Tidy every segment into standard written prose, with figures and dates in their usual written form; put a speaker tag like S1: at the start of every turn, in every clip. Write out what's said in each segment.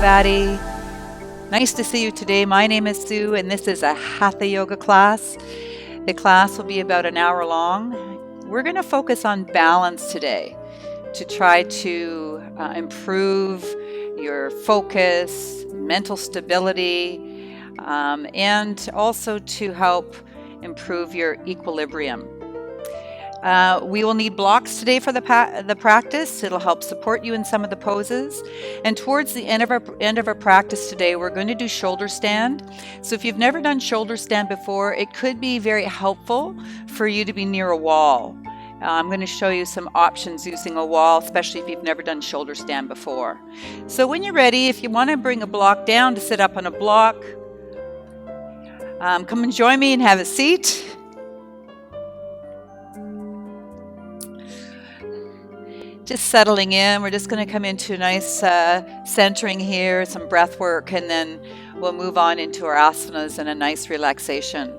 S1: MOVATI. Nice to see you today. My name is Sue, and this is a Hatha yoga class. The class will be about an hour long. We're going to focus on balance today to try to improve your focus, mental stability, and also to help improve your equilibrium. We will need blocks today for the practice. It'll help support you in some of the poses. And towards the end of our practice today, we're going to do shoulder stand. So if you've never done shoulder stand before, it could be very helpful for you to be near a wall. I'm going to show you some options using a wall, especially if you've never done shoulder stand before. So when you're ready, if you want to bring a block down to sit up on a block, come and join me and have a seat. Just settling in, we're just going to come into a nice centering here, some breath work, and then we'll move on into our asanas and a nice relaxation.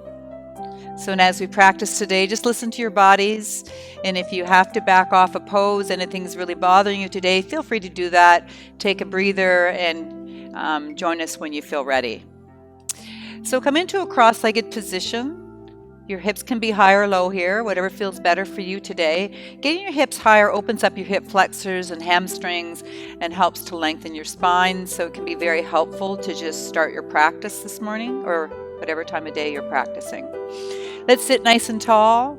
S1: So as we practice today, just listen to your bodies, and if you have to back off a pose, anything's really bothering you today, feel free to do that. Take a breather and join us when you feel ready. So come into a cross-legged position. Your hips can be high or low here, whatever feels better for you today. Getting your hips higher opens up your hip flexors and hamstrings and helps to lengthen your spine, so it can be very helpful to just start your practice this morning or whatever time of day you're practicing. Let's sit nice and tall,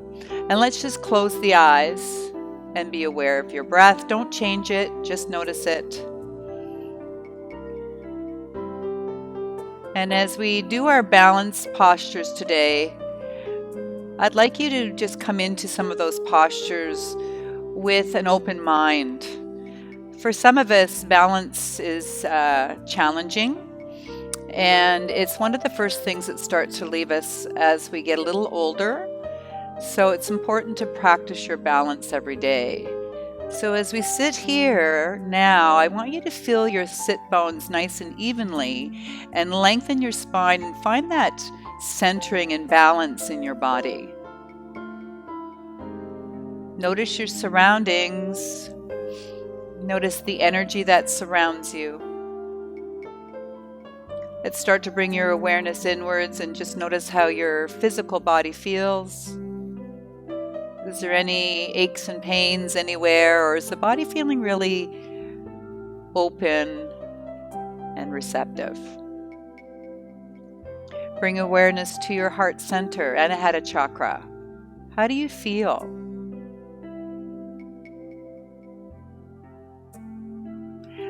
S1: and let's just close the eyes and be aware of your breath. Don't change it, just notice it. And as we do our balance postures today, I'd like you to just come into some of those postures with an open mind. For some of us, balance is challenging, and it's one of the first things that starts to leave us as we get a little older. So it's important to practice your balance every day. So as we sit here now, I want you to feel your sit bones nice and evenly and lengthen your spine and find that centering and balance in your body. Notice your surroundings. Notice the energy that surrounds you. Let's start to bring your awareness inwards and just notice how your physical body feels. Is there any aches and pains anywhere, or is the body feeling really open and receptive? Bring awareness to your heart center, Anahata chakra. How do you feel?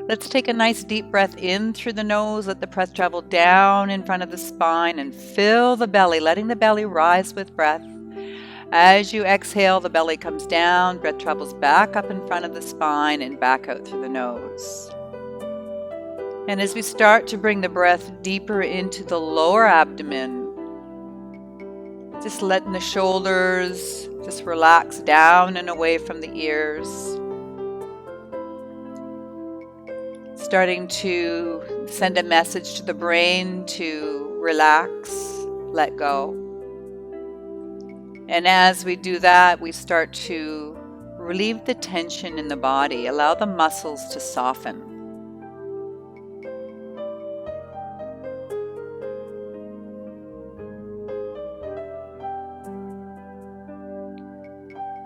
S1: Let's take a nice deep breath in through the nose. Let the breath travel down in front of the spine and fill the belly, letting the belly rise with breath. As you exhale, the belly comes down, breath travels back up in front of the spine and back out through the nose. And as we start to bring the breath deeper into the lower abdomen, just letting the shoulders just relax down and away from the ears. Starting to send a message to the brain to relax, let go. And as we do that, we start to relieve the tension in the body, allow the muscles to soften.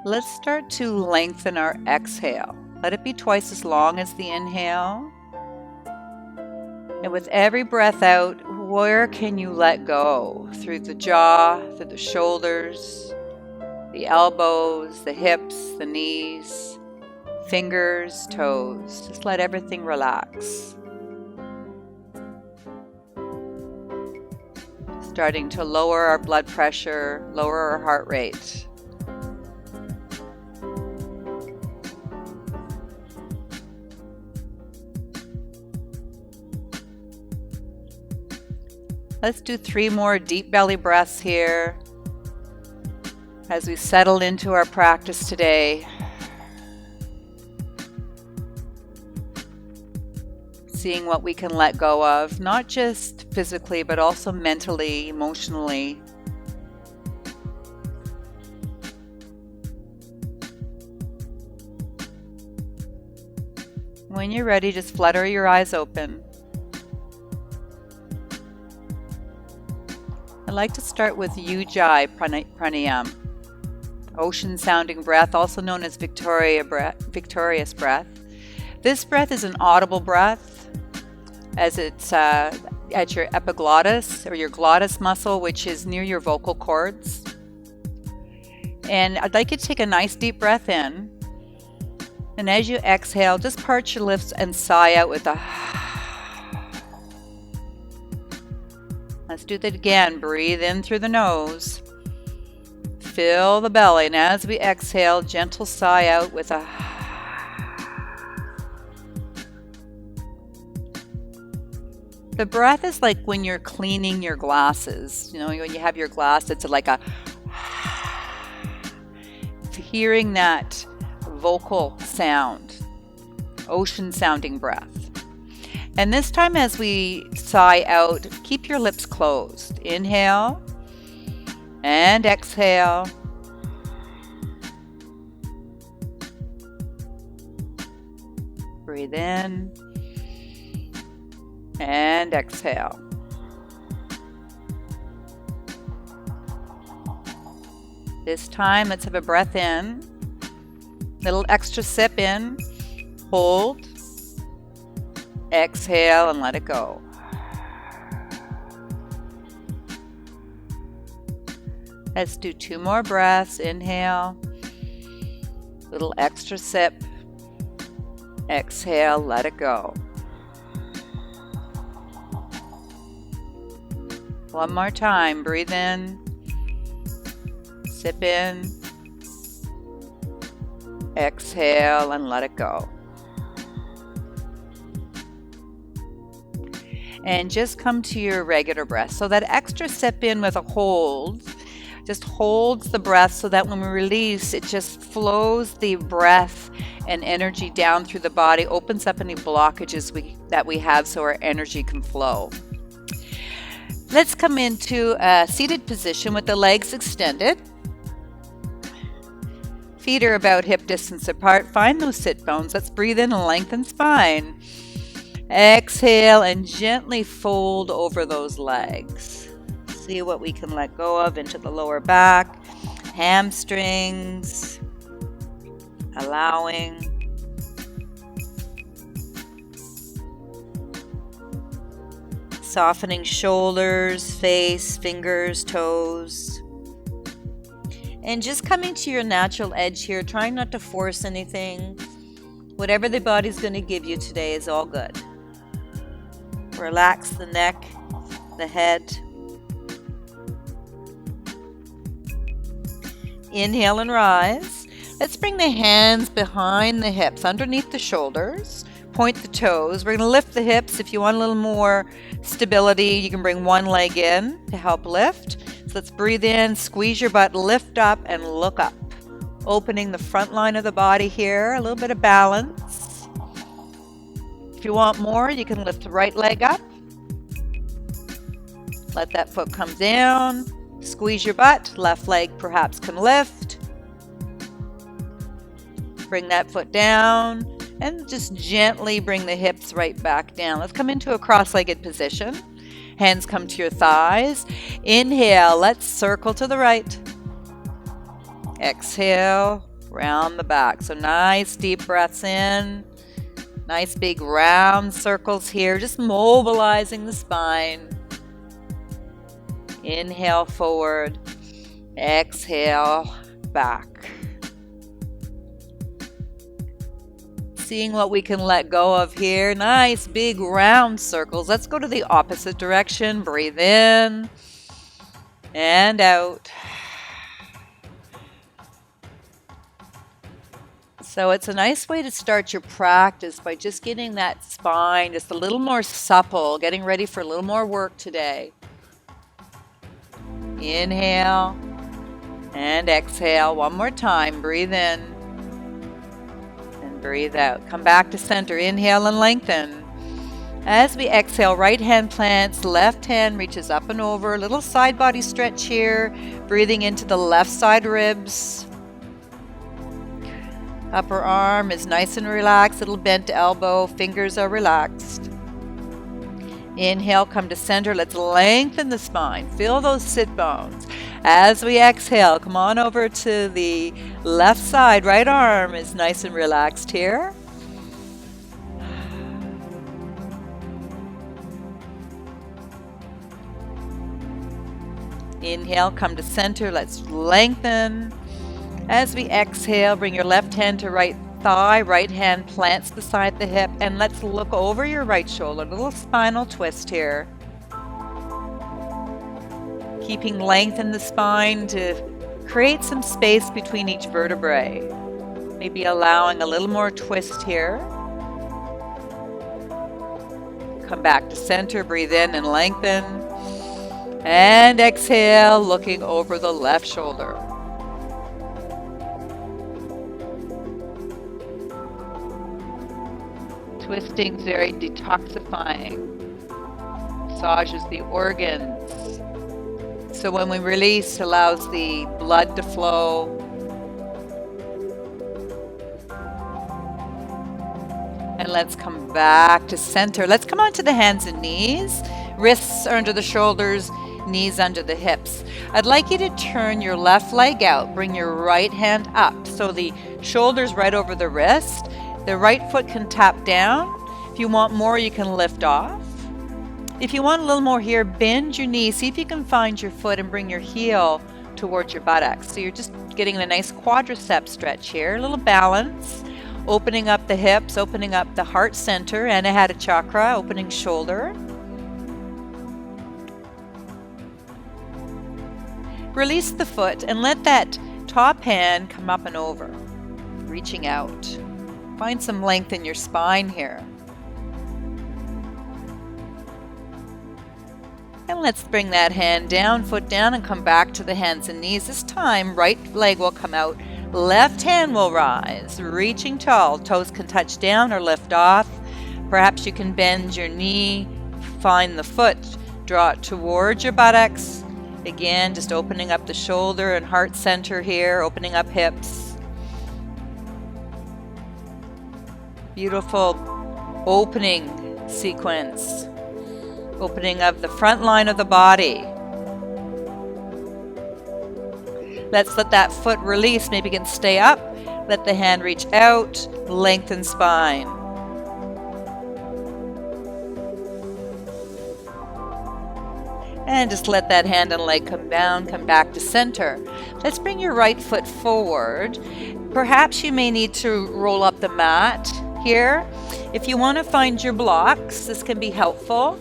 S1: Let's start to lengthen our exhale. Let it be twice as long as the inhale. And with every breath out, where can you let go? Through the jaw, through the shoulders, the elbows, the hips, the knees, fingers, toes. Just let everything relax. Starting to lower our blood pressure, lower our heart rate. Let's do 3 more deep belly breaths here as we settle into our practice today. Seeing what we can let go of, not just physically, but also mentally, emotionally. When you're ready, just flutter your eyes open. like to start with Ujjayi Pranayam, ocean sounding breath, also known as victorious breath. This breath is an audible breath, as it's at your epiglottis or your glottis muscle, which is near your vocal cords. And I'd like you to take a nice deep breath in. And as you exhale, just part your lips and sigh out with a. Let's do that again. Breathe in through the nose. Fill the belly. And as we exhale, gentle sigh out with a. The breath is like when you're cleaning your glasses. You know, when you have your glass, it's like a. Hearing that vocal sound, ocean sounding breath. And this time as we sigh out, keep your lips closed. Inhale and exhale. Breathe in and exhale. This time, let's have a breath in. Little extra sip in. Hold. Exhale and let it go. Let's do 2 more breaths. Inhale. Little extra sip. Exhale, let it go. One more time. Breathe in. Sip in. Exhale and let it go. And just come to your regular breath. So that extra sip in with a hold just holds the breath so that when we release, it just flows the breath and energy down through the body, opens up any blockages that we have so our energy can flow. Let's come into a seated position with the legs extended. Feet are about hip distance apart. Find those sit bones. Let's breathe in and lengthen spine. Exhale and gently fold over those legs. See what we can let go of into the lower back, hamstrings, allowing. Softening shoulders, face, fingers, toes. And just coming to your natural edge here, trying not to force anything. Whatever the body's going to give you today is all good. Relax the neck, the head. Inhale and rise. Let's bring the hands behind the hips, underneath the shoulders. Point the toes. We're going to lift the hips. If you want a little more stability, you can bring one leg in to help lift. So let's breathe in, squeeze your butt, lift up, and look up. Opening the front line of the body here, a little bit of balance. If you want more, you can lift the right leg up. Let that foot come down. Squeeze your butt. Left leg perhaps can lift. Bring that foot down. And just gently bring the hips right back down. Let's come into a cross-legged position. Hands come to your thighs. Inhale, let's circle to the right. Exhale, round the back. So nice deep breaths in. Nice big round circles here, just mobilizing the spine. Inhale forward. Exhale back. Seeing what we can let go of here. Nice big round circles. Let's go to the opposite direction. Breathe in and out. So it's a nice way to start your practice by just getting that spine just a little more supple, getting ready for a little more work today. Inhale and exhale. One more time. Breathe in. Breathe out. Come back to center. Inhale and lengthen. As we exhale, right hand plants, left hand reaches up and over. A little side body stretch here. Breathing into the left side ribs. Upper arm is nice and relaxed. Little bent elbow. Fingers are relaxed. Inhale, come to center. Let's lengthen the spine. Feel those sit bones. As we exhale, come on over to the left side. Right arm is nice and relaxed here. Inhale, come to center. Let's lengthen. As we exhale, bring your left hand to right thigh, right hand plants beside the hip, and let's look over your right shoulder. A little spinal twist here. Keeping length in the spine to create some space between each vertebrae. Maybe allowing a little more twist here. Come back to center, breathe in and lengthen. And exhale, looking over the left shoulder. Twisting is very detoxifying. Massages the organs. So when we release, allows the blood to flow. And let's come back to center. Let's come onto the hands and knees. Wrists are under the shoulders, knees under the hips. I'd like you to turn your left leg out. Bring your right hand up. So the shoulder's right over the wrist. The right foot can tap down. If you want more, you can lift off. If you want a little more here, bend your knee. See if you can find your foot and bring your heel towards your buttocks. So you're just getting a nice quadricep stretch here. A little balance. Opening up the hips, opening up the heart center, Anahata chakra, opening shoulder. Release the foot and let that top hand come up and over, reaching out. Find some length in your spine here. And let's bring that hand down, foot down, and come back to the hands and knees. This time, right leg will come out, left hand will rise, reaching tall. Toes can touch down or lift off. Perhaps you can bend your knee, find the foot, draw it towards your buttocks. Again, just opening up the shoulder and heart center here, opening up hips. Beautiful opening sequence. Opening of the front line of the body. Let's let that foot release. Maybe you can stay up. Let the hand reach out. Lengthen spine. And just let that hand and leg come down, come back to center. Let's bring your right foot forward. Perhaps you may need to roll up the mat here. If you want to find your blocks, this can be helpful.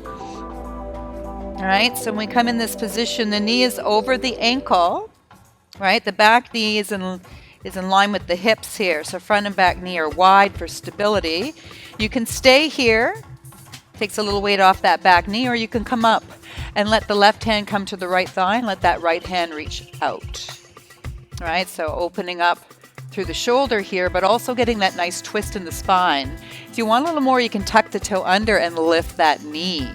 S1: All right, so when we come in this position, the knee is over the ankle, right? The back knee is in line with the hips here. So front and back knee are wide for stability. You can stay here. Takes a little weight off that back knee, or you can come up and let the left hand come to the right thigh and let that right hand reach out. All right, so opening up through the shoulder here, but also getting that nice twist in the spine. If you want a little more, you can tuck the toe under and lift that knee.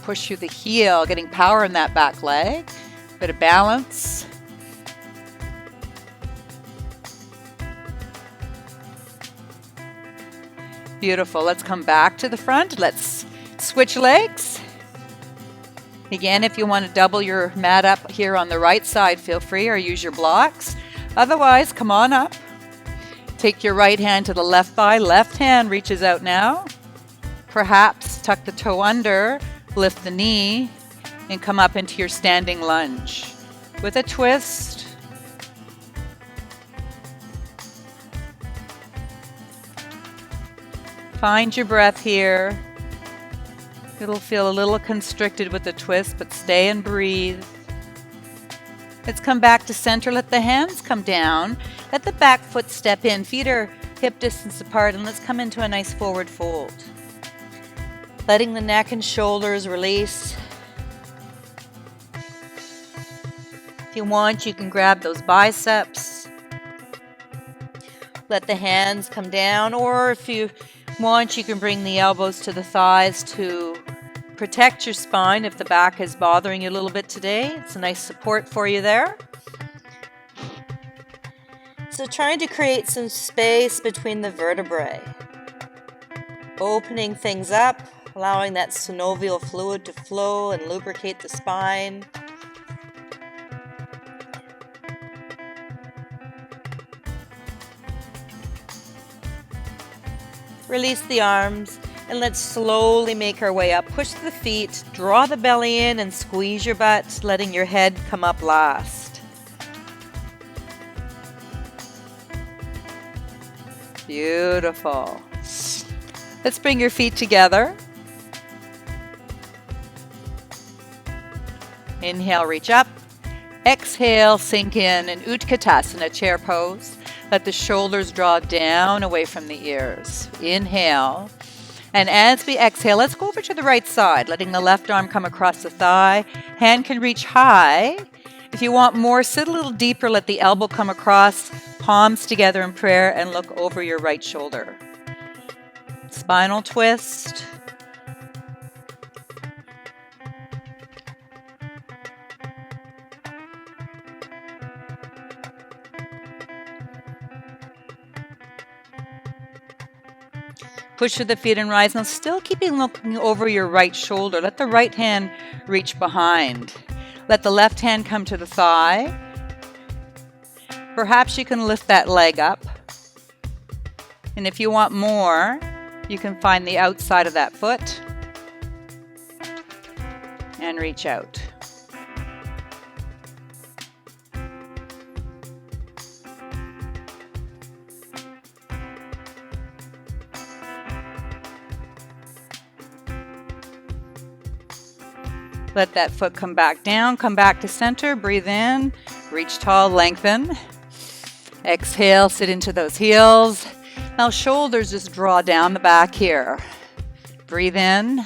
S1: Push through the heel, getting power in that back leg. Bit of balance. Beautiful. Let's come back to the front. Let's switch legs. Again, if you want to double your mat up here on the right side, feel free, or use your blocks. Otherwise, come on up. Take your right hand to the left thigh. Left hand reaches out now. Perhaps tuck the toe under, lift the knee, and come up into your standing lunge with a twist. Find your breath here. It'll feel a little constricted with the twist, but stay and breathe. Let's come back to center. Let the hands come down. Let the back foot step in. Feet are hip distance apart, and let's come into a nice forward fold. Letting the neck and shoulders release. If you want, you can grab those biceps. Let the hands come down, or if you want, you can bring the elbows to the thighs to protect your spine if the back is bothering you a little bit today. It's a nice support for you there. So trying to create some space between the vertebrae. Opening things up,
S2: allowing that synovial fluid to flow and lubricate the spine. Release the arms, and let's slowly make our way up. Push the feet, draw the belly in, and squeeze your butt, letting your head come up last.
S1: Beautiful. Let's bring your feet together. Inhale, reach up. Exhale, sink in Utkatasana, chair pose. Let the shoulders draw down away from the ears. Inhale. And as we exhale, let's go over to the right side, letting the left arm come across the thigh. Hand can reach high. If you want more, sit a little deeper, let the elbow come across, palms together in prayer, and look over your right shoulder. Spinal twist. Push to the feet and rise. Now still keeping looking over your right shoulder. Let the right hand reach behind. Let the left hand come to the thigh. Perhaps you can lift that leg up. And if you want more, you can find the outside of that foot and reach out. Let that foot come back down, come back to center, breathe in, reach tall, lengthen. Exhale, sit into those heels. Now shoulders just draw down the back here. Breathe in.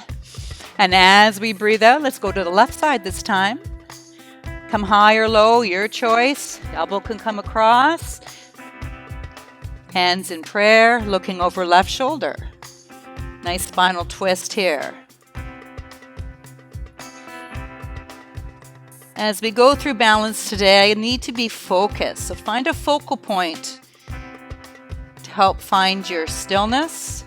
S1: And as we breathe out, let's go to the left side this time. Come high or low, your choice. Elbow can come across. Hands in prayer, looking over left shoulder. Nice spinal twist here. As we go through balance today, I need to be focused. So find a focal point to help find your stillness.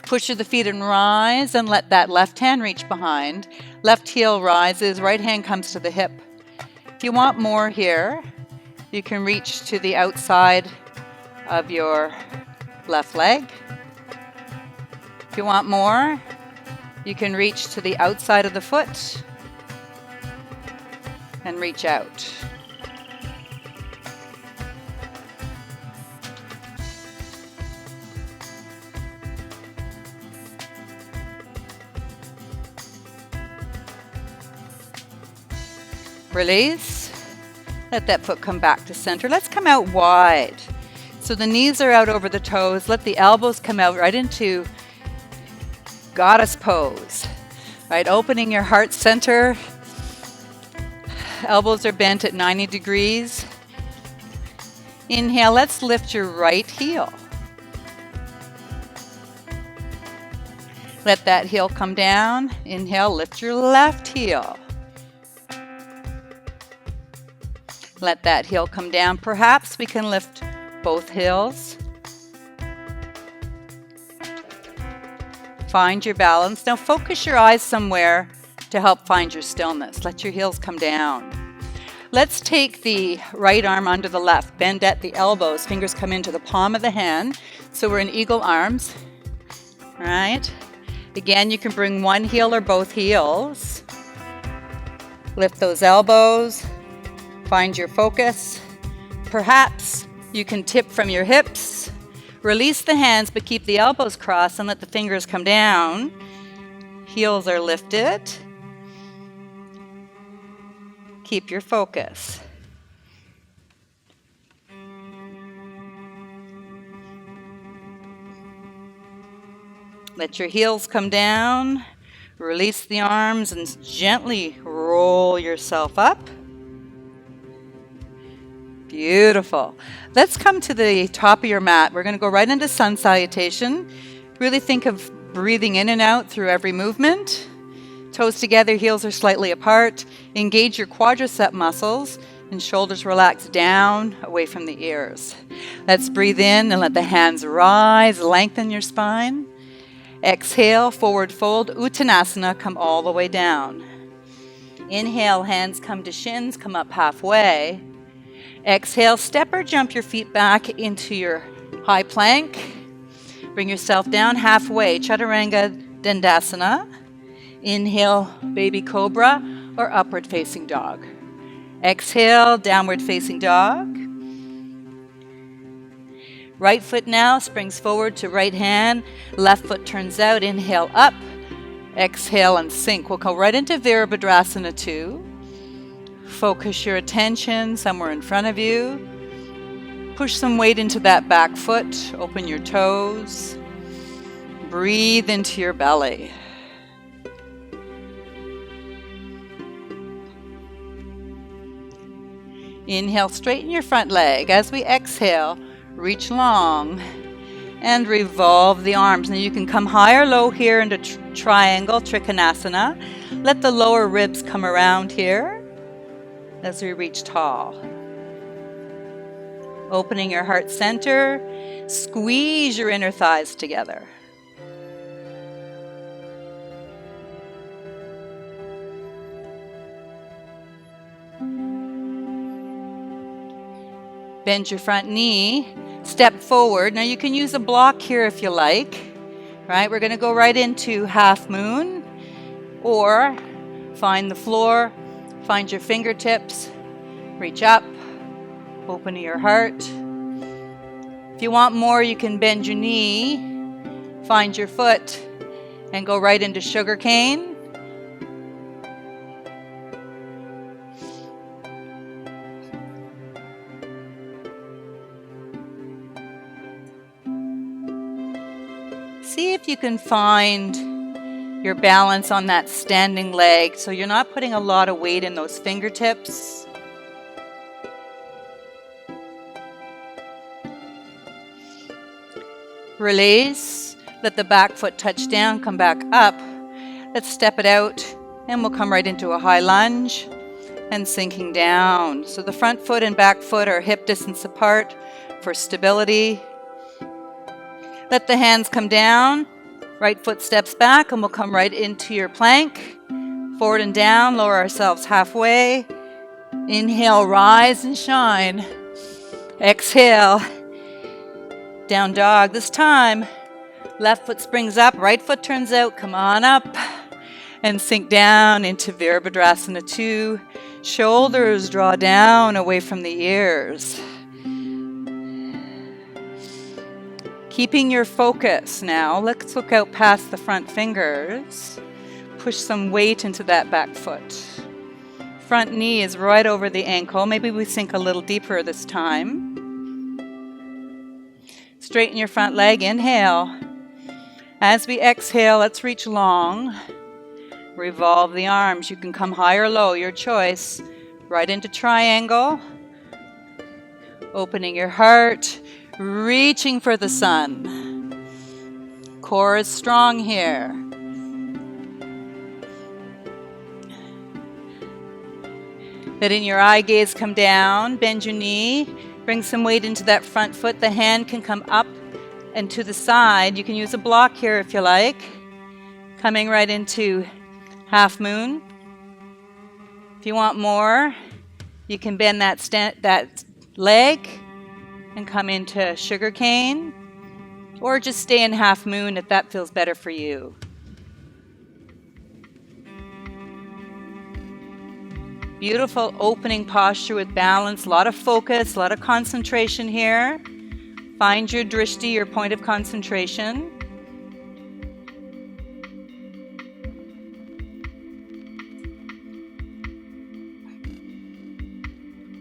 S1: Push to the feet and rise, and let that left hand reach behind. Left heel rises, right hand comes to the hip. If you want more here, you can reach to the outside of your left leg. If you want more, you can reach to the outside of the foot and reach out. Release. Let that foot come back to center. Let's come out wide. So the knees are out over the toes. Let the elbows come out right into goddess pose. Right, opening your heart center. Elbows are bent at 90 degrees. Inhale, let's lift your right heel. Let that heel come down. Inhale, lift your left heel. Let that heel come down. Perhaps we can lift both heels. Find your balance. Now focus your eyes somewhere to help find your stillness. Let your heels come down. Let's take the right arm under the left. Bend at the elbows. Fingers come into the palm of the hand. So we're in eagle arms. All right. Again, you can bring one heel or both heels. Lift those elbows. Find your focus. Perhaps you can tip from your hips. Release the hands, but keep the elbows crossed and let the fingers come down. Heels are lifted. Keep your focus. Let your heels come down. Release the arms and gently roll yourself up. Beautiful. Let's come to the top of your mat. We're going to go right into sun salutation. Really think of breathing in and out through every movement. Toes together, heels are slightly apart. Engage your quadricep muscles and shoulders relax down away from the ears. Let's breathe in and let the hands rise, lengthen your spine. Exhale, forward fold, Uttanasana, come all the way down. Inhale, hands come to shins, come up halfway. Exhale, step or jump your feet back into your high plank. Bring yourself down halfway, Chaturanga Dandasana. Inhale, baby cobra or upward facing dog. Exhale, downward facing dog. Right foot now springs forward to right hand. Left foot turns out. Inhale up. Exhale and sink. We'll go right into Virabhadrasana 2. Focus your attention somewhere in front of you. Push some weight into that back foot. Open your toes. Breathe into your belly. Inhale, straighten your front leg. As we exhale, reach long and revolve the arms. Now you can come high or low here into triangle, Trikonasana. Let the lower ribs come around here as we reach tall. Opening your heart center, squeeze your inner thighs together. Bend your front knee, step forward. Now you can use a block here if you like. Right, we're going to go right into half moon, or find the floor, find your fingertips, reach up, open your heart. If you want more, you can bend your knee, find your foot, and go right into sugar cane. See if you can find your balance on that standing leg so you're not putting a lot of weight in those fingertips. Release. Let the back foot touch down, come back up. Let's step it out and we'll come right into a high lunge and sinking down. So the front foot and back foot are hip distance apart for stability. Let the hands come down, right foot steps back, and we'll come right into your plank. Forward and down, lower ourselves halfway. Inhale, rise and shine. Exhale, down dog. This time, left foot springs up, right foot turns out, come on up. And sink down into Virabhadrasana 2. Shoulders draw down away from the ears. Keeping your focus now, let's look out past the front fingers. Push some weight into that back foot. Front knee is right over the ankle. Maybe we sink a little deeper this time. Straighten your front leg, inhale. As we exhale, let's reach long. Revolve the arms. You can come high or low, your choice. Right into triangle. Opening your heart. Reaching for the sun. Core is strong here. Letting your eye gaze come down. Bend your knee. Bring some weight into that front foot. The hand can come up and to the side. You can use a block here if you like. Coming right into half moon. If you want more, you can bend that leg and come into sugar cane, or just stay in half moon if that feels better for you. Beautiful opening posture with balance, a lot of focus, a lot of concentration here. Find your drishti, your point of concentration.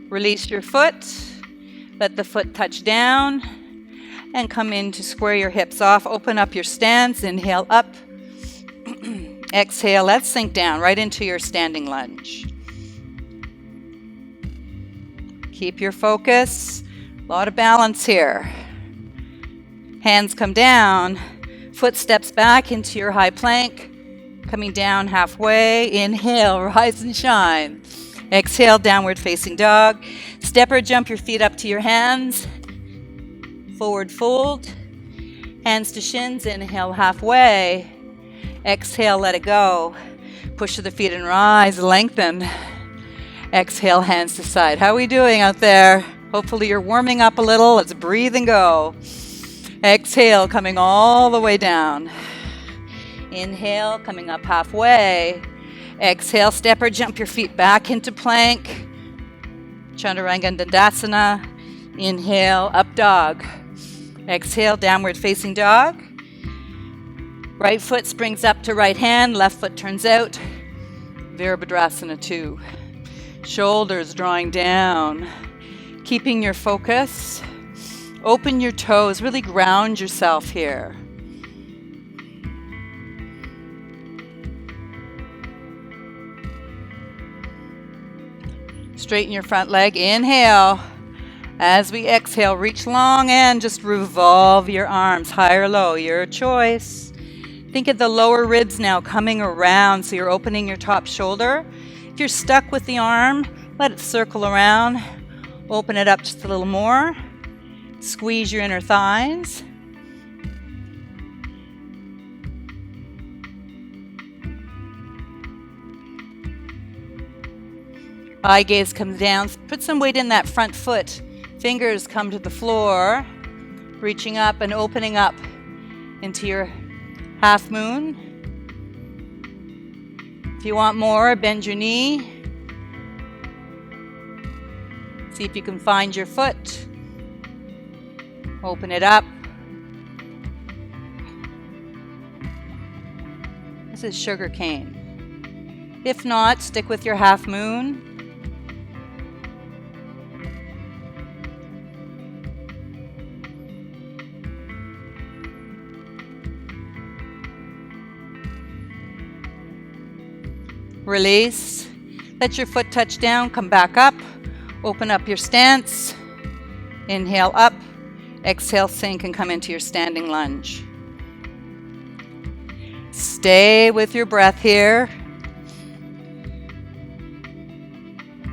S1: Release your foot. Let the foot touch down and come in to square your hips off. Open up your stance. Inhale up. Exhale. Let's sink down right into your standing lunge. Keep your focus. A lot of balance here. Hands come down. Foot steps back into your high plank. Coming down halfway. Inhale. Rise and shine. Exhale, downward facing dog. Step or jump your feet up to your hands. Forward fold.
S2: Hands to shins, inhale halfway. Exhale, let it go. Push to the feet and rise, lengthen. Exhale, hands to side. How are we doing out there? Hopefully you're warming up a little. Let's breathe and go. Exhale, coming all the way down. Inhale, coming up halfway. Exhale, step or jump your feet back into plank. Chaturanga and Dandasana. Inhale, up dog. Exhale, downward facing dog. Right foot springs up to right hand, left foot turns out. Virabhadrasana 2. Shoulders drawing down. Keeping your focus. Open your toes, really ground yourself here. Straighten your front leg, inhale. As we exhale, reach long and just revolve your arms, high or low, your choice. Think of the lower ribs now coming around, so you're opening your top shoulder. If you're stuck with the arm, let it circle around. Open it up just a little more. Squeeze your inner thighs. Eye gaze comes down. Put some weight in that front foot. Fingers come to the floor, reaching up and opening up into your half moon. If you want more, bend your knee. See if you can find your foot. Open it up. This is sugar cane. If not, stick with your half moon. Release. Let your foot touch down. Come back up. Open up your stance. Inhale up. Exhale, sink and come into your standing lunge. Stay with your breath here.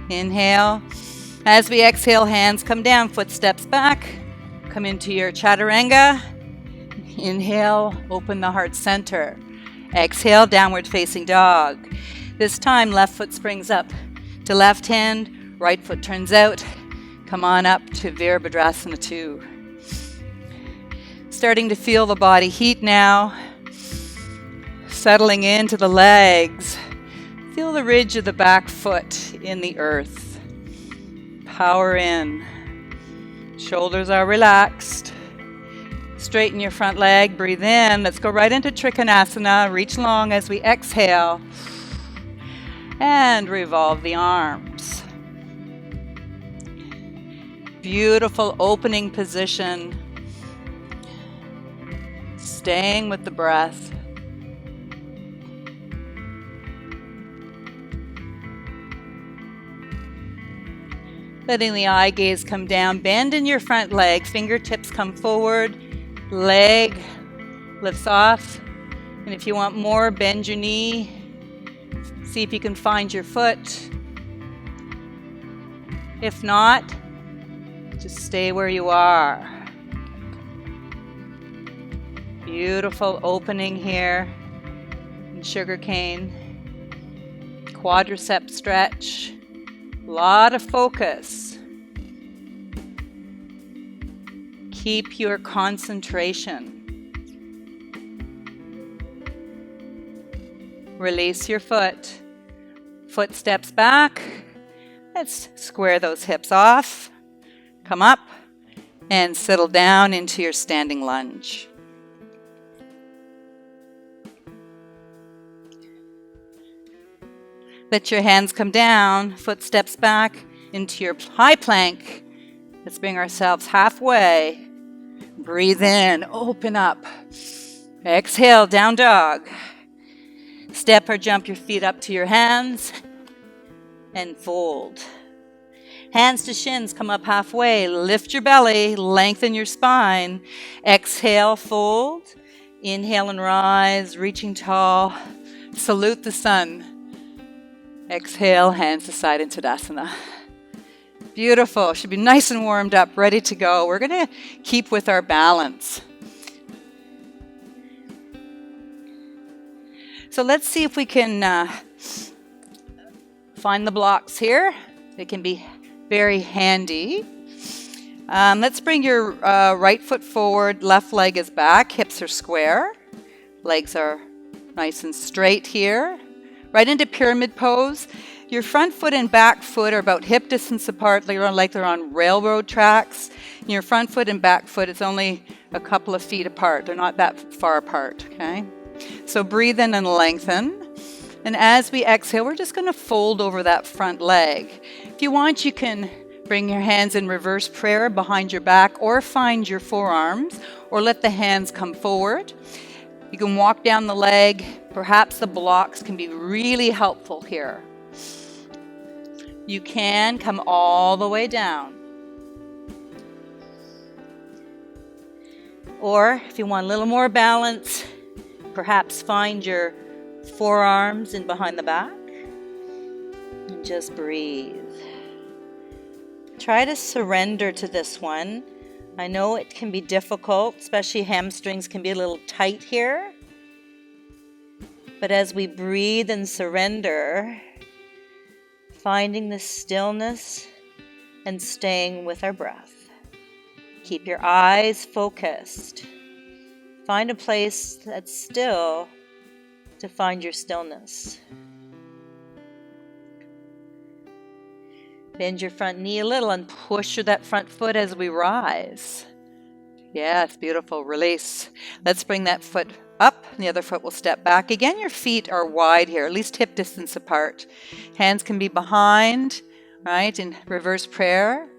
S2: Inhale. As we exhale, hands come down, footsteps back. Come into your chaturanga. Inhale, open the heart center. Exhale, downward facing dog. This time, left foot springs up to left hand, right foot turns out. Come on up to Virabhadrasana 2. Starting to feel the body heat now. Settling into the legs. Feel the ridge of the back foot in the earth. Power in. Shoulders are relaxed. Straighten your front leg, breathe in. Let's go right into Trikonasana. Reach long as we exhale. And revolve the arms. Beautiful opening position. Staying with the breath. Letting the eye gaze come down. Bend in your front leg. Fingertips come forward. Leg lifts off. And if you want more, bend your knee. See if you can find your foot. If not, just stay where you are. Beautiful opening here in sugarcane. Quadricep stretch. A lot of focus. Keep your concentration. Release your foot. Foot steps back. Let's square those hips off. Come up and settle down into your standing lunge. Let your hands come down. Foot steps back into your high plank. Let's bring ourselves halfway. Breathe in, open up. Exhale, down dog. Step or jump your feet up to your hands and fold. Hands to shins, come up halfway. Lift your belly, lengthen your spine. Exhale, fold. Inhale and rise, reaching tall. Salute the sun. Exhale, hands to side in Tadasana. Beautiful. Should be nice and warmed up, ready to go. We're going to keep with our balance. So let's see if we can find the blocks here. They can be very handy. Let's bring your right foot forward, left leg is back, hips are square, legs are nice and straight here. Right into pyramid pose. Your front foot and back foot are about hip distance apart, like they're on railroad tracks. And your front foot and back foot is only a couple of feet apart. They're not that far apart, okay? So breathe in and lengthen. And as we exhale, we're just going to fold over that front leg. If you want, you can bring your hands in reverse prayer behind your back, or find your forearms, or let the hands come forward. You can walk down the leg. Perhaps the blocks can be really helpful here. You can come all the way down. Or if you want a little more balance, perhaps find your forearms in behind the back. And just breathe. Try to surrender to this one. I know it can be difficult, especially hamstrings can be a little tight here. But as we breathe and surrender, finding the stillness and staying with our breath. Keep your eyes focused. Find a place that's still to find your stillness. Bend your front knee a little and push that front foot as we rise. Yes, beautiful. Release. Let's bring that foot up, and the other foot will step back. Again, your feet are wide here, at least hip distance apart. Hands can be behind, right, in reverse prayer,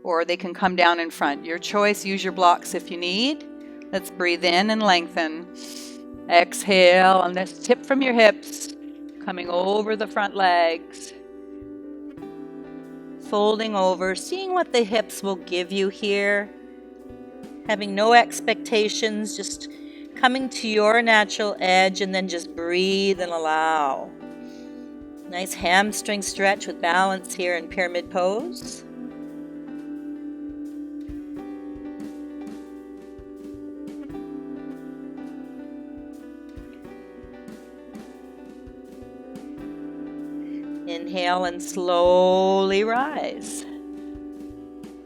S2: or they can come down in front. Your choice. Use your blocks if you need. Let's breathe in and lengthen. Exhale, and let's tip from your hips, coming over the front legs. Folding over, seeing what the hips will give you here. Having no expectations, just coming to your natural edge, and then just breathe and allow. Nice hamstring stretch with balance here in pyramid pose. Inhale and slowly rise.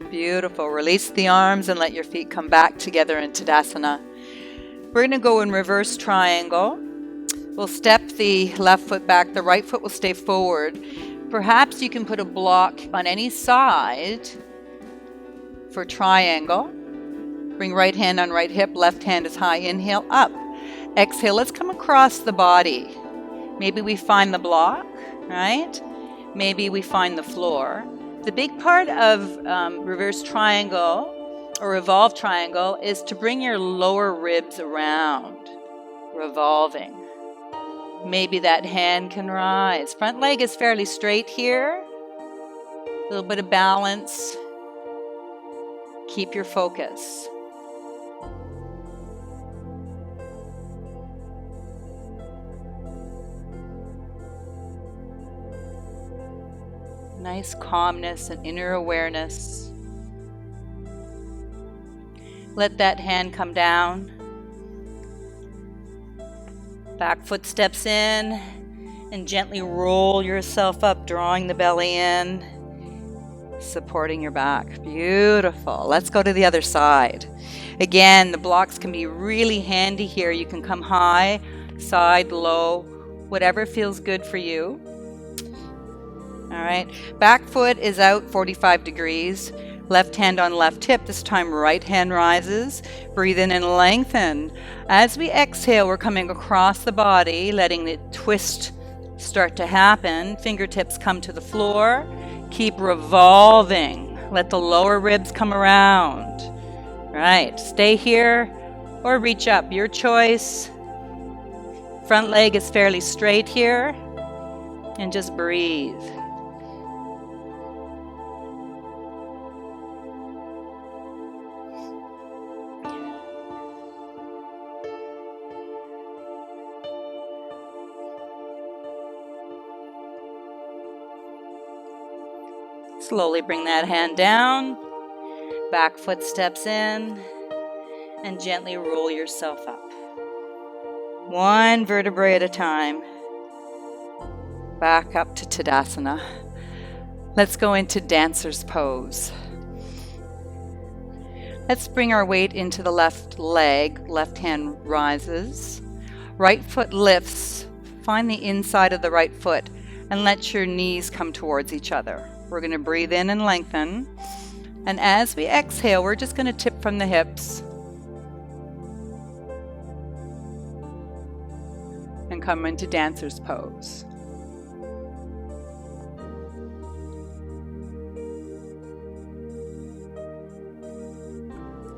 S2: Beautiful. Release the arms and let your feet come back together in Tadasana. We're going to go in reverse triangle. We'll step the left foot back. The right foot will stay forward. Perhaps you can put a block on any side for triangle. Bring right hand on right hip. Left hand is high. Inhale, up. Exhale. Let's come across the body. Maybe we find the block, right? Maybe we find the floor. The big part of reverse triangle or revolve triangle is to bring your lower ribs around, revolving. Maybe that hand can rise. Front leg is fairly straight here. A little bit of balance. Keep your focus. Nice calmness and inner awareness. Let that hand come down. Back foot steps in and gently roll yourself up, drawing the belly in, supporting your back. Beautiful. Let's go to the other side. Again, the blocks can be really handy here. You can come high, side, low, whatever feels good for you. All right, back foot is out 45 degrees. Left hand on left hip. This time right hand rises. Breathe in and lengthen. As we exhale, we're coming across the body, letting the twist start to happen. Fingertips come to the floor. Keep revolving. Let the lower ribs come around. Right, stay here or reach up. Your choice. Front leg is fairly straight here. And just breathe. Slowly bring that hand down, back foot steps in, and gently roll yourself up. one vertebrae at a time. Back up to Tadasana. Let's go into dancer's pose. Let's bring our weight into the left leg. Left hand rises. Right foot lifts. Find the inside of the right foot and let your knees come towards each other. We're going to breathe in and lengthen. And as we exhale, we're just going to tip from the hips and come into dancer's pose.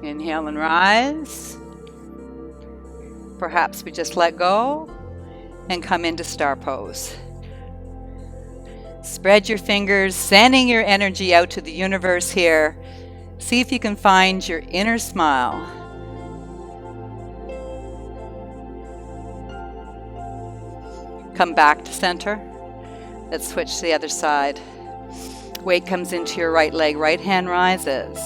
S2: Inhale and rise. Perhaps we just let go and come into star pose. Spread your fingers, sending your energy out to the universe here. See if you can find your inner smile. Come back to center. Let's switch to the other side. Weight comes into your right leg. Right hand rises.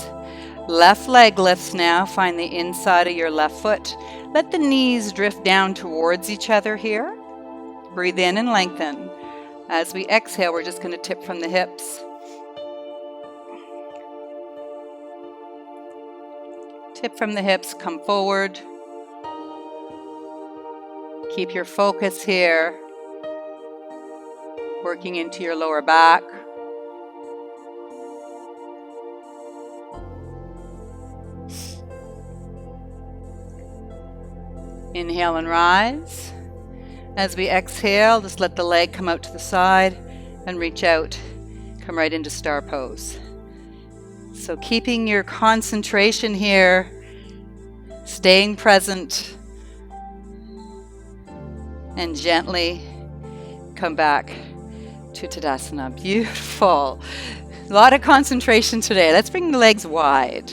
S2: Left leg lifts now. Find the inside of your left foot. Let the knees drift down towards each other here. Breathe in and lengthen. As we exhale, we're just going to tip from the hips. Tip from the hips, come forward. Keep your focus here. Working into your lower back. Inhale and rise. As we exhale, just let the leg come out to the side and reach out. Come right into star pose. So keeping your concentration here, staying present, and gently come back to Tadasana. Beautiful. A lot of concentration today. Let's bring the legs wide.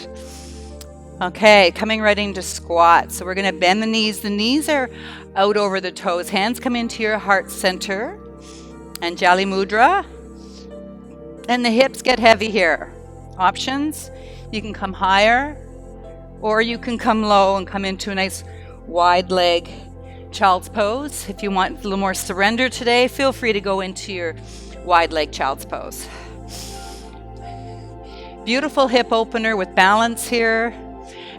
S2: Okay, coming right into squat. So we're going to bend the knees. The knees are out over the toes. Hands come into your heart center. Anjali Mudra. And the hips get heavy here. Options. You can come higher or you can come low and come into a nice wide leg child's pose. If you want a little more surrender today, feel free to go into your wide leg child's pose. Beautiful hip opener with balance here.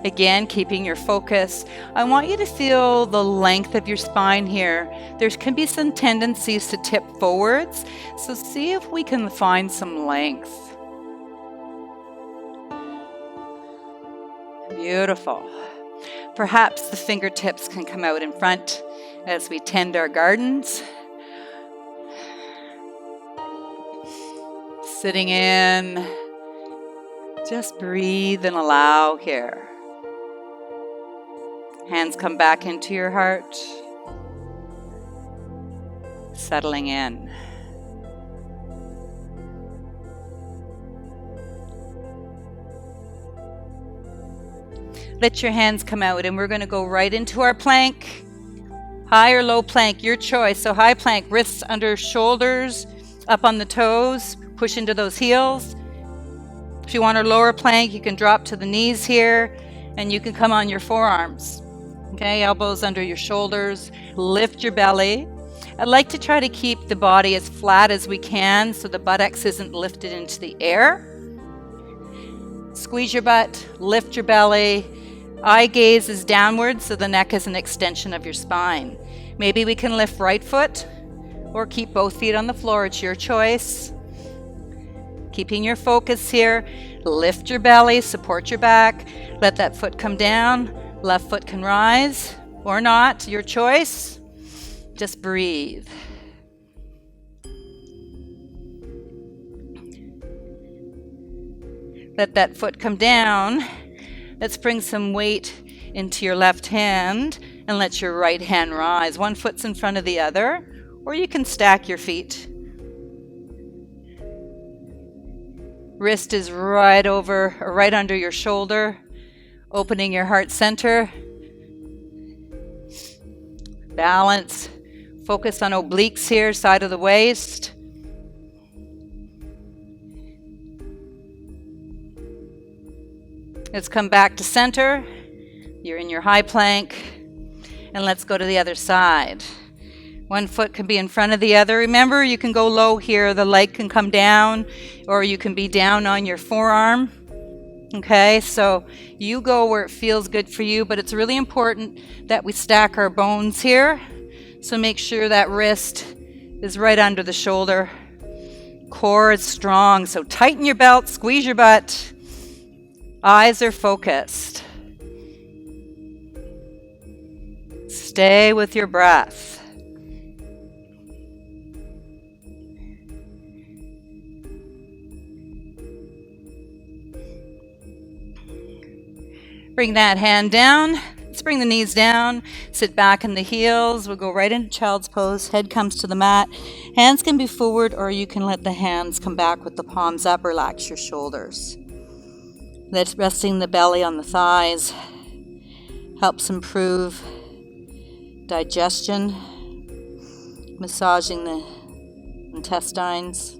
S2: Again, keeping your focus. I want you to feel the length of your spine here. There can be some tendencies to tip forwards, so see if we can find some length. Beautiful. Perhaps the fingertips can come out in front as we tend our gardens. Sitting in. Just breathe and allow here. Hands come back into your heart. Settling in. Let your hands come out and we're going to go right into our plank. High or low plank, your choice. So high plank, wrists under shoulders, up on the toes, push into those heels. If you want a lower plank, you can drop to the knees here and you can come on your forearms. Okay, elbows under your shoulders, lift your belly. I'd like to try to keep the body as flat as we can so the buttocks isn't lifted into the air. Squeeze your butt, lift your belly. Eye gaze is downward so the neck is an extension of your spine. Maybe we can lift right foot or keep both feet on the floor. It's your choice. Keeping your focus here. Lift your belly, support your back. Let that foot come down. Left foot can rise or not, your choice. Just breathe. Let that foot come down. Let's bring some weight into your left hand and let your right hand rise. One foot's in front of the other, or you can stack your feet. Wrist is right over or right under your shoulder, opening your heart center. Balance. Focus on obliques here, side of the waist. Let's come back to center. You're in your high plank. And let's go to the other side. One foot can be in front of the other. Remember, you can go low here. The leg can come down, or you can be down on your forearm. Okay, so you go where it feels good for you, but it's really important that we stack our bones here. So make sure that wrist is right under the shoulder. Core is strong, so tighten your belt, squeeze your butt. Eyes are focused. Stay with your breath. Bring that hand down. Let's bring the knees down. Sit back in the heels. We'll go right into child's pose. Head comes to the mat. Hands can be forward, or you can let the hands come back with the palms up. Relax your shoulders. Let's resting the belly on the thighs. Helps improve digestion. Massaging the intestines.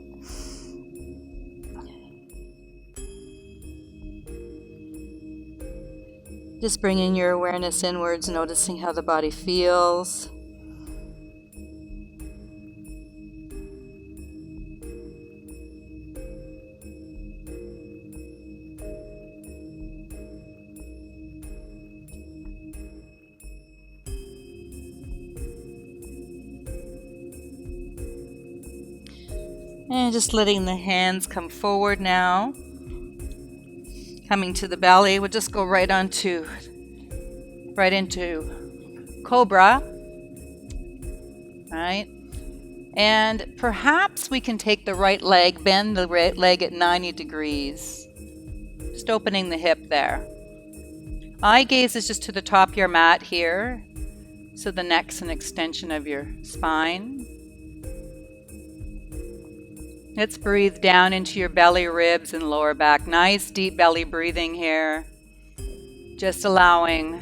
S2: Just bringing your awareness inwards, noticing how the body feels. And just letting the hands come forward now. Coming to the belly, we'll just go right into Cobra. All right. And perhaps we can take the right leg, bend the right leg at 90 degrees. Just opening the hip there. Eye gaze is just to the top of your mat here. So the neck's an extension of your spine. Let's breathe down into your belly, ribs, and lower back. Nice deep belly breathing here. Just allowing.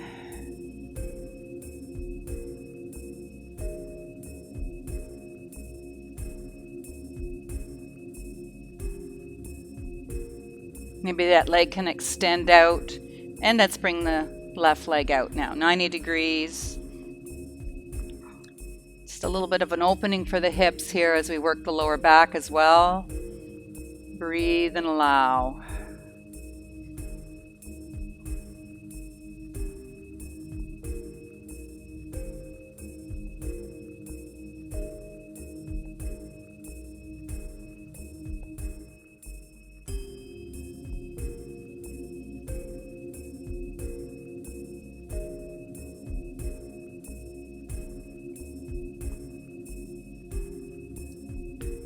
S2: Maybe that leg can extend out. And let's bring the left leg out now. 90 degrees. Just a little bit of an opening for the hips here as we work the lower back as well. Breathe and allow.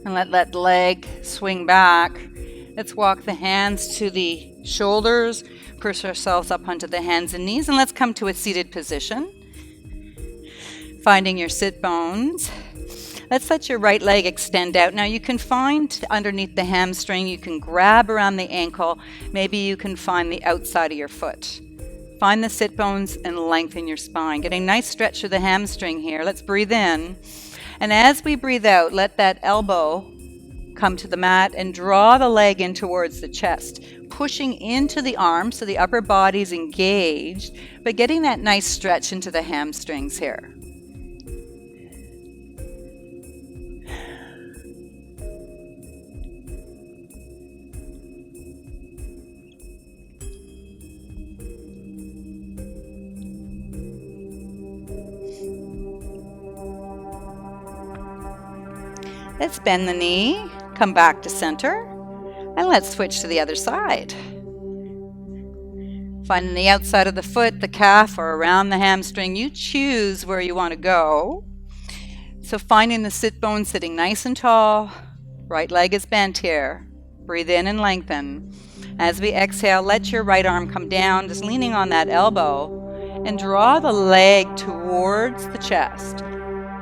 S2: And let that leg swing back. Let's walk the hands to the shoulders, push ourselves up onto the hands and knees, and let's come to a seated position. Finding your sit bones. Let's let your right leg extend out. Now you can find underneath the hamstring, you can grab around the ankle. Maybe you can find the outside of your foot. Find the sit bones and lengthen your spine. Getting a nice stretch of the hamstring here. Let's breathe in. And as we breathe out, let that elbow come to the mat and draw the leg in towards the chest, pushing into the arms so the upper body's engaged, but getting that nice stretch into the hamstrings here. Let's bend the knee, come back to center, and let's switch to the other side. Finding the outside of the foot, the calf, or around the hamstring, you choose where you want to go. So finding the sit bone sitting nice and tall, right leg is bent here. Breathe in and lengthen. As we exhale, let your right arm come down, just leaning on that elbow, and draw the leg towards the chest.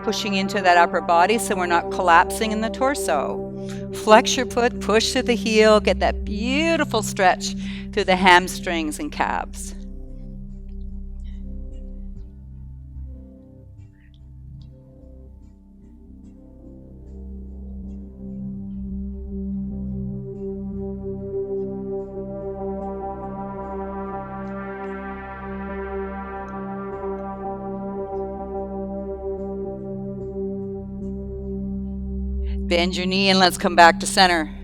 S2: Pushing into that upper body so we're not collapsing in the torso. Flex your foot, push to the heel, get that beautiful stretch through the hamstrings and calves. Bend your knee and let's come back to center.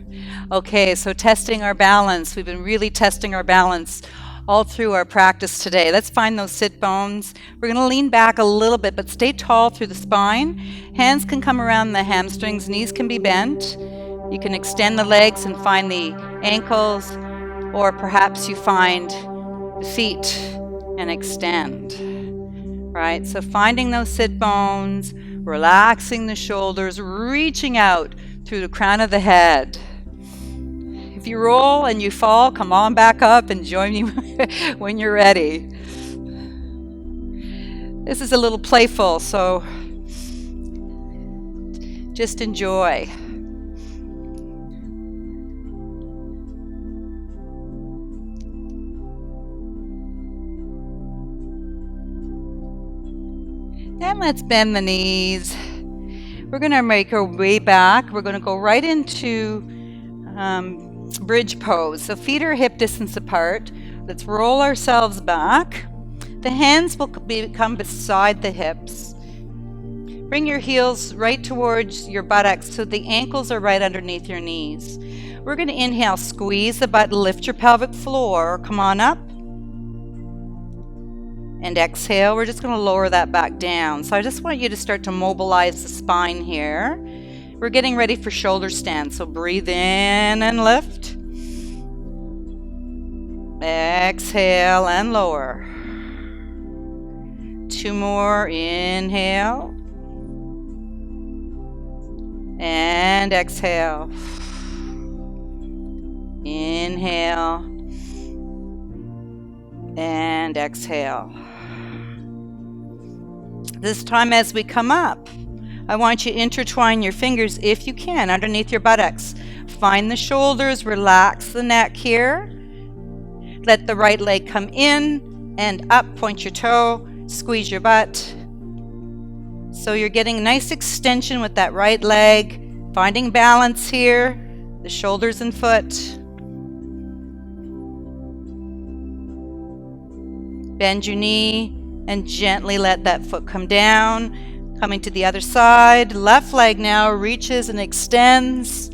S2: Okay, so testing our balance. We've been really testing our balance all through our practice today. Let's find those sit bones. We're going to lean back a little bit, but stay tall through the spine. Hands can come around the hamstrings, knees can be bent. You can extend the legs and find the ankles, or perhaps you find the feet and extend. Right, so finding those sit bones, relaxing the shoulders, reaching out through the crown of the head. If you roll and you fall, come on back up and join me when you're ready. This is a little playful, so just enjoy. And let's bend the knees. We're going to make our way back. We're going to go right into bridge pose. So feet are hip distance apart. Let's roll ourselves back. The hands will come beside the hips. Bring your heels right towards your buttocks so the ankles are right underneath your knees. We're going to inhale, squeeze the butt, lift your pelvic floor, come on up. And exhale, we're just going to lower that back down. So I just want you to start to mobilize the spine here. We're getting ready for shoulder stand. So breathe in and lift. Exhale and lower. 2 more. Inhale. And exhale. Inhale. And exhale. This time as we come up, I want you to intertwine your fingers, if you can, underneath your buttocks. Find the shoulders, relax the neck here. Let the right leg come in and up, point your toe, squeeze your butt. So you're getting a nice extension with that right leg, finding balance here, the shoulders and foot. Bend your knee and gently let that foot come down. Coming to the other side, left leg now reaches and extends.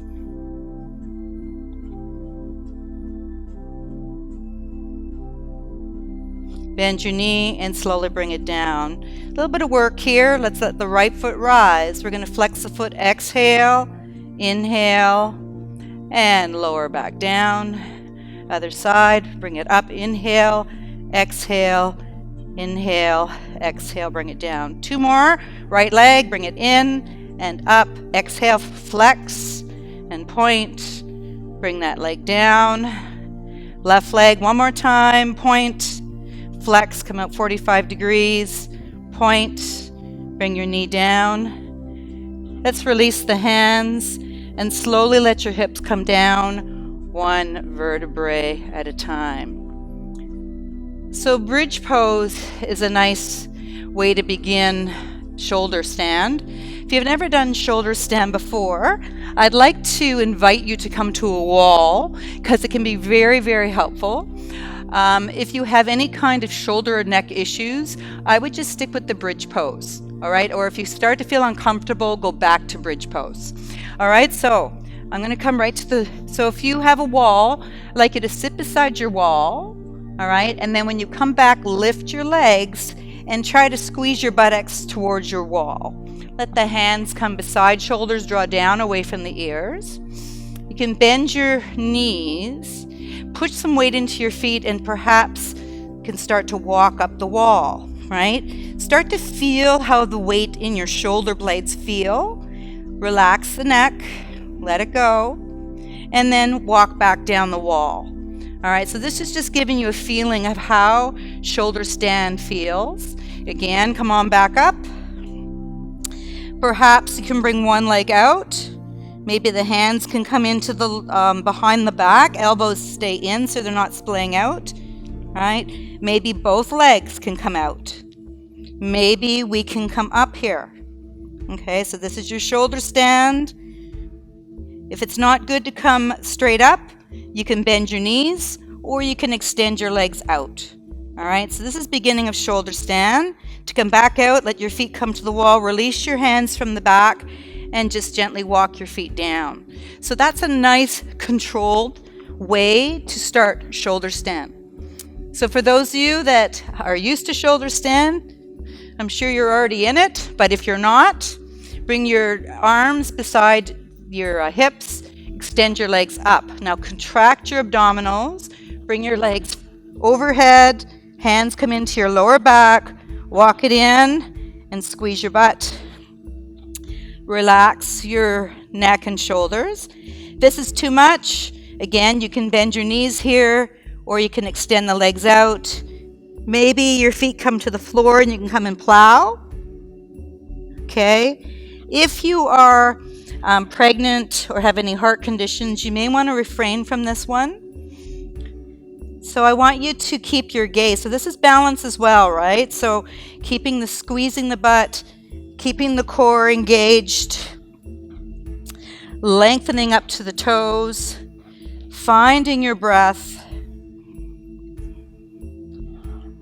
S2: Bend your knee and slowly bring it down. A little bit of work here. Let's let the right foot rise. We're going to flex the foot, exhale, inhale, and lower back down. Other side, bring it up, inhale, exhale, inhale, exhale, bring it down. 2 more. Right leg, bring it in and up. Exhale, flex and point. Bring that leg down. Left leg, one more time. Point, flex, come out 45 degrees. Point, bring your knee down. Let's release the hands and slowly let your hips come down, 1 vertebrae at a time. So bridge pose is a nice way to begin shoulder stand. If you've never done shoulder stand before, I'd like to invite you to come to a wall because it can be very, very helpful. If you have any kind of shoulder or neck issues, I would just stick with the bridge pose, all right? Or if you start to feel uncomfortable, go back to bridge pose. All right, so I'm going to come right to so if you have a wall, I'd like you to sit beside your wall. All right, and then when you come back, lift your legs and try to squeeze your buttocks towards your wall. Let the hands come beside shoulders, draw down away from the ears. You can bend your knees, push some weight into your feet, and perhaps can start to walk up the wall, right? Start to feel how the weight in your shoulder blades feel. Relax the neck, let it go, and then walk back down the wall. All right, so this is just giving you a feeling of how shoulder stand feels. Again, come on back up. Perhaps you can bring one leg out. Maybe the hands can come into the behind the back. Elbows stay in so they're not splaying out. All right, maybe both legs can come out. Maybe we can come up here. Okay, so this is your shoulder stand. If it's not good to come straight up, you can bend your knees or you can extend your legs out. All right, so this is beginning of shoulder stand. To come back out, let your feet come to the wall, release your hands from the back and just gently walk your feet down. So that's a nice controlled way to start shoulder stand. So for those of you that are used to shoulder stand, I'm sure you're already in it, but if you're not, bring your arms beside your hips, extend your legs up. Now contract your abdominals, bring your legs overhead, hands come into your lower back, walk it in, and squeeze your butt. Relax your neck and shoulders. If this is too much, again, you can bend your knees here, or you can extend the legs out. Maybe your feet come to the floor and you can come and plow. Okay. If you are pregnant or have any heart conditions, you may want to refrain from this one. So I want you to keep your gaze. So this is balance as well, right? So squeezing the butt, keeping the core engaged, lengthening up to the toes, finding your breath.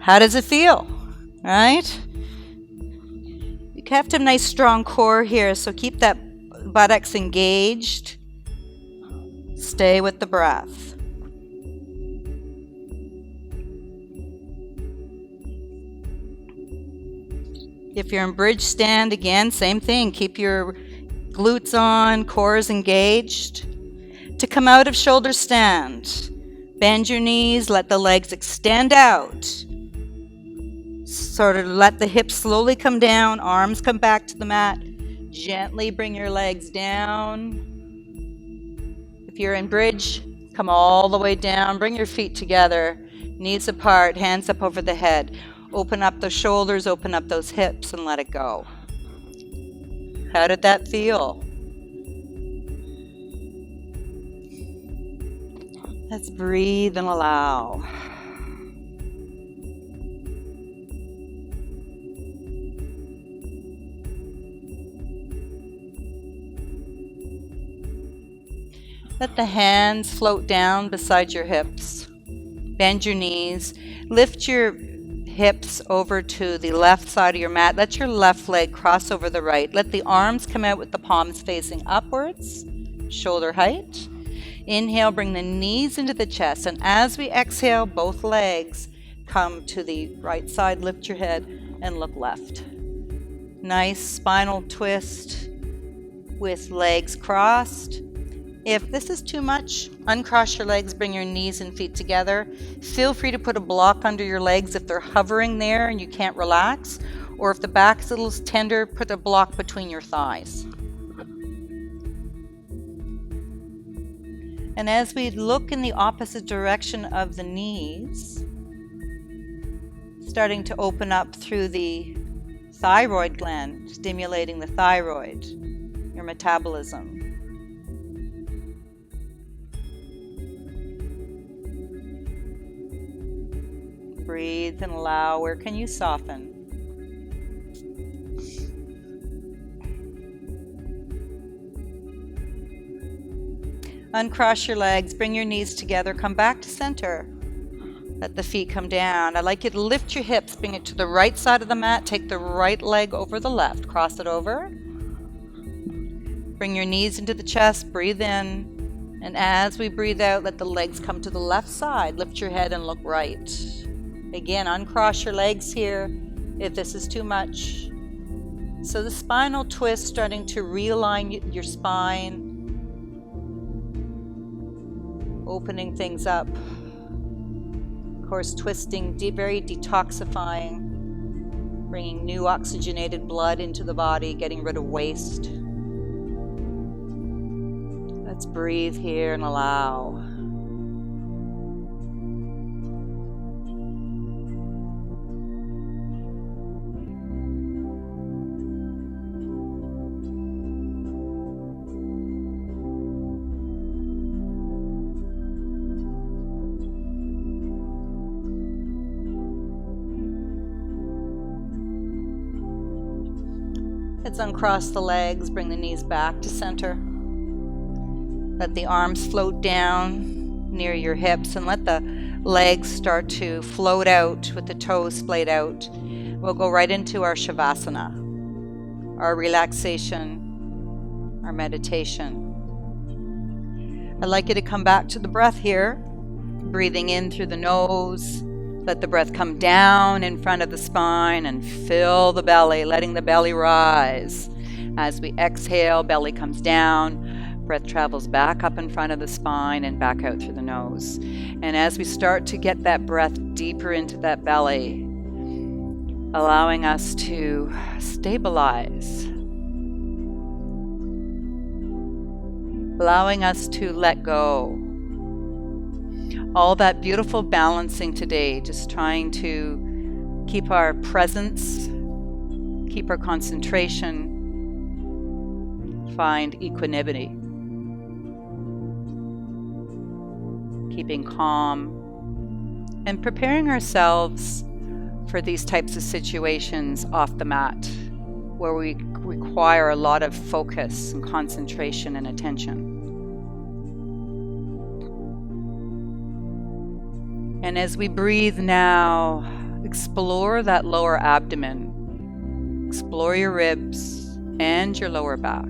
S2: How does it feel? Right? You have to have a nice strong core here, so keep that buttocks engaged. Stay with the breath. If you're in bridge stand, again, same thing. Keep your glutes on, core is engaged. To come out of shoulder stand, bend your knees, let the legs extend out. Sort of let the hips slowly come down, arms come back to the mat. Gently bring your legs down. If you're in bridge, come all the way down. Bring your feet together, knees apart, hands up over the head. Open up the shoulders, open up those hips, and let it go. How did that feel? Let's breathe and allow. Let the hands float down beside your hips. Bend your knees. Lift your hips over to the left side of your mat. Let your left leg cross over the right. Let the arms come out with the palms facing upwards, shoulder height. Inhale, bring the knees into the chest. And as we exhale, both legs come to the right side. Lift your head and look left. Nice spinal twist with legs crossed. If this is too much, uncross your legs, bring your knees and feet together. Feel free to put a block under your legs if they're hovering there and you can't relax, or if the back is a little tender, put a block between your thighs. And as we look in the opposite direction of the knees, starting to open up through the thyroid gland, stimulating the thyroid, your metabolism. Breathe and allow. Where can you soften? Uncross your legs, bring your knees together, come back to center. Let the feet come down. I'd like you to lift your hips, bring it to the right side of the mat, take the right leg over the left, cross it over. Bring your knees into the chest, breathe in, and as we breathe out, let the legs come to the left side. Lift your head and look right. Again, uncross your legs here if this is too much. So the spinal twist, starting to realign your spine, opening things up. Of course, twisting, very detoxifying, bringing new oxygenated blood into the body, getting rid of waste. Let's breathe here and allow. Let's uncross the legs, bring the knees back to center. Let the arms float down near your hips and let the legs start to float out with the toes splayed out. We'll go right into our Shavasana, our relaxation our meditation. I'd like you to come back to the breath here, breathing in through the nose. Let the breath come down in front of the spine and fill the belly, letting the belly rise. As we exhale, belly comes down, breath travels back up in front of the spine and back out through the nose. And as we start to get that breath deeper into that belly, allowing us to stabilize, allowing us to let go. All that beautiful balancing today, just trying to keep our presence, keep our concentration, find equanimity, keeping calm, and preparing ourselves for these types of situations off the mat, where we require a lot of focus and concentration and attention. And as we breathe now, explore that lower abdomen. Explore your ribs and your lower back.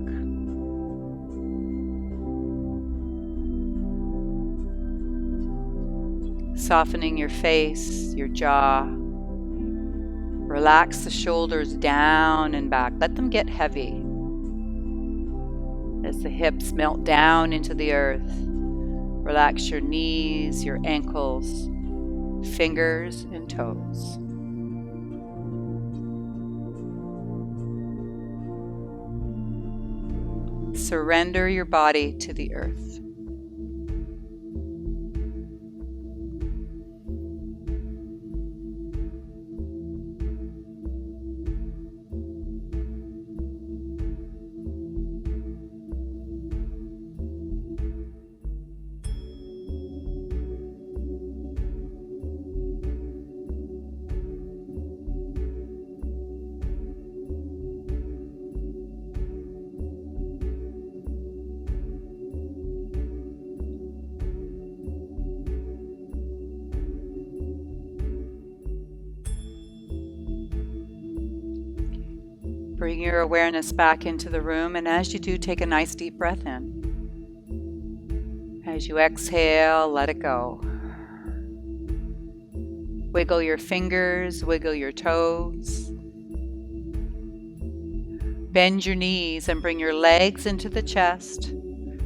S2: Softening your face, your jaw. Relax the shoulders down and back. Let them get heavy as the hips melt down into the earth. Relax your knees, your ankles, fingers and toes. Surrender your body to the earth. Bring your awareness back into the room, and as you do, take a nice deep breath in. As you exhale, let it go. Wiggle your fingers, wiggle your toes. Bend your knees and bring your legs into the chest.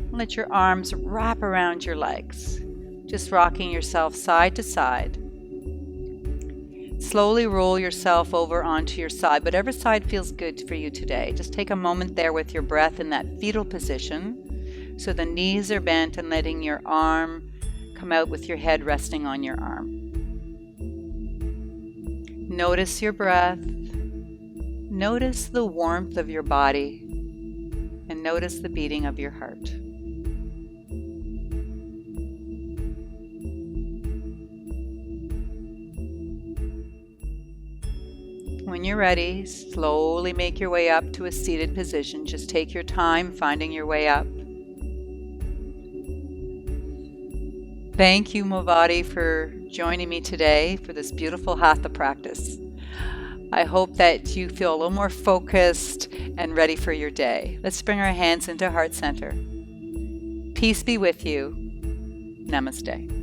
S2: Let your arms wrap around your legs, just rocking yourself side to side. Slowly roll yourself over onto your side, whatever side feels good for you today. Just take a moment there with your breath in that fetal position, so the knees are bent and letting your arm come out with your head resting on your arm. Notice your breath. Notice the warmth of your body, and notice the beating of your heart. When you're ready, slowly make your way up to a seated position. Just take your time finding your way up. Thank you, MOVATI, for joining me today for this beautiful Hatha practice. I hope that you feel a little more focused and ready for your day. Let's bring our hands into heart center. Peace be with you. Namaste.